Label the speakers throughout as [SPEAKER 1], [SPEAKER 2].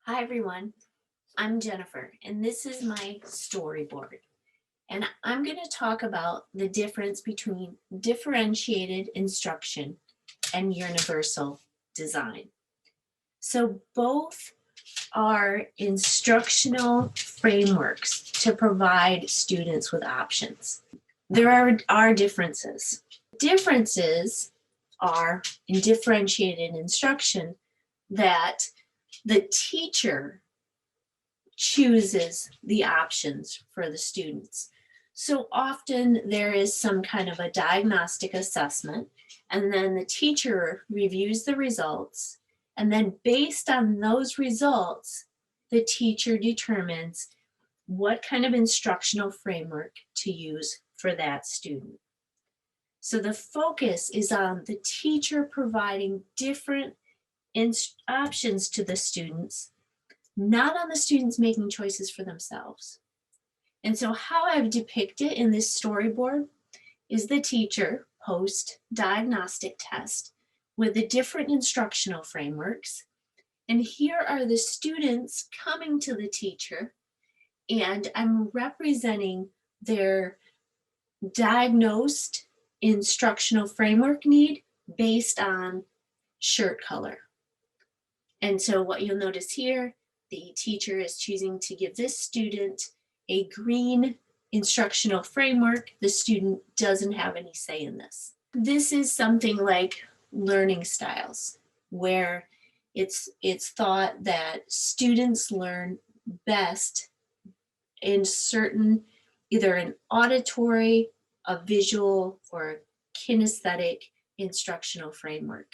[SPEAKER 1] Hi everyone, I'm Jennifer and this is my storyboard. And I'm going to talk about the difference between differentiated instruction and universal design. So both are instructional frameworks to provide students with options. There are differences. Differences are in differentiated instruction that the teacher chooses the options for the students. So often there is some kind of a diagnostic assessment, and then the teacher reviews the results, and then based on those results, the teacher determines what kind of instructional framework to use for that student. So the focus is on the teacher providing different options to the students, not on the students making choices for themselves. And so how I've depicted in this storyboard is the teacher post-diagnostic test with the different instructional frameworks. And here are the students coming to the teacher, and I'm representing their diagnosed instructional framework need based on shirt color. And so what you'll notice here, the teacher is choosing to give this student a green instructional framework. The student doesn't have any say in this. This is something like learning styles, where it's thought that students learn best in certain, either an auditory, a visual, or kinesthetic instructional framework.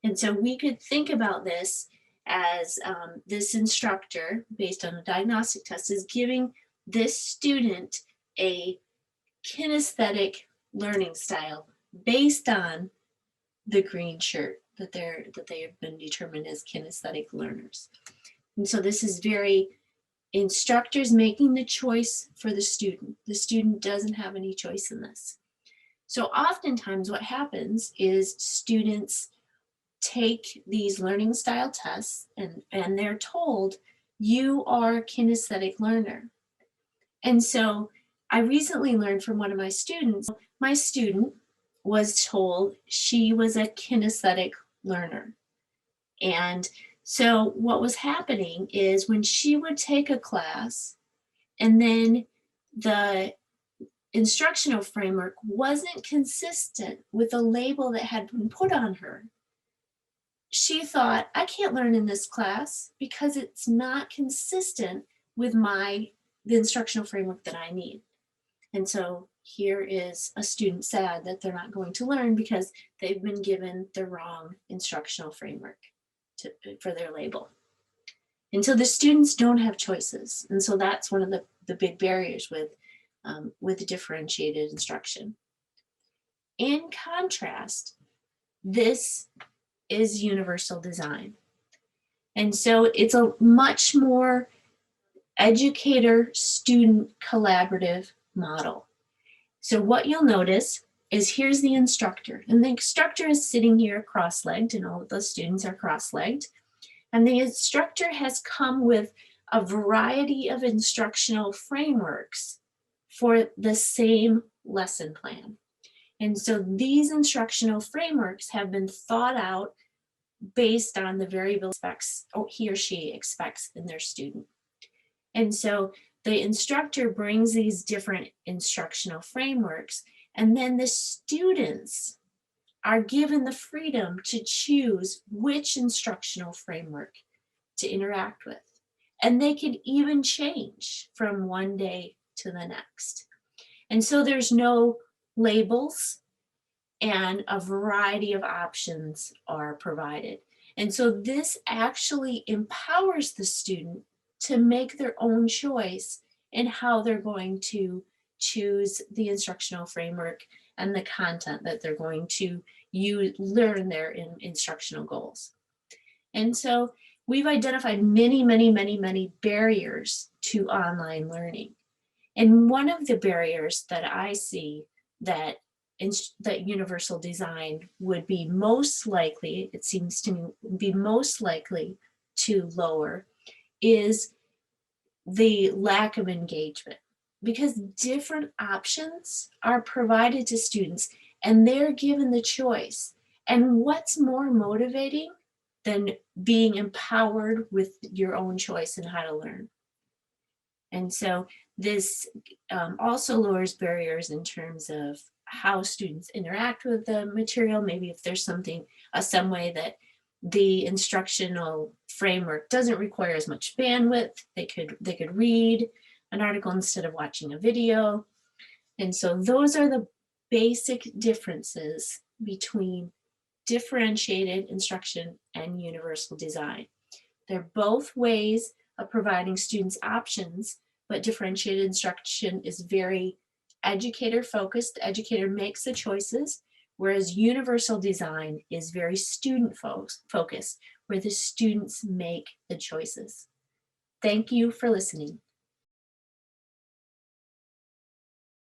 [SPEAKER 1] And so we could think about this as this instructor, based on a diagnostic test, is giving this student a kinesthetic learning style based on the green shirt that they have been determined as kinesthetic learners. And so this is very instructors making the choice for the student. The student doesn't have any choice in this. So oftentimes what happens is students take these learning style tests and they're told you are a kinesthetic learner. And so I recently learned from one of my student was told she was a kinesthetic learner. And so what was happening is when she would take a class and then the instructional framework wasn't consistent with the label that had been put on her, she thought, I can't learn in this class because it's not consistent with the instructional framework that I need. And so here is a student sad that they're not going to learn because they've been given the wrong instructional framework for their label. And so the students don't have choices. And so that's one of the big barriers with differentiated instruction. In contrast, this is universal design. And so it's a much more educator-student collaborative model. So what you'll notice is here's the instructor, and the instructor is sitting here cross-legged, and all of the students are cross-legged. And the instructor has come with a variety of instructional frameworks for the same lesson plan. And so these instructional frameworks have been thought out based on the variable specs he or she expects in their student. And so the instructor brings these different instructional frameworks, and then the students are given the freedom to choose which instructional framework to interact with. And they can even change from one day to the next. And so there's no labels, and a variety of options are provided. And so this actually empowers the student to make their own choice in how they're going to choose the instructional framework and the content that they're going to learn their instructional goals. And so we've identified many barriers to online learning. And one of the barriers that I see that universal design would be most likely, it seems to me, be most likely to lower is the lack of engagement, because different options are provided to students and they're given the choice. And what's more motivating than being empowered with your own choice in how to learn? And so this also lowers barriers in terms of how students interact with the material. Maybe if there's something, some way that the instructional framework doesn't require as much bandwidth, they could read an article instead of watching a video. And so those are the basic differences between differentiated instruction and universal design. They're both ways of providing students options, but differentiated instruction is very educator focused. The educator makes the choices, whereas universal design is very student focused, where the students make the choices. Thank you for listening.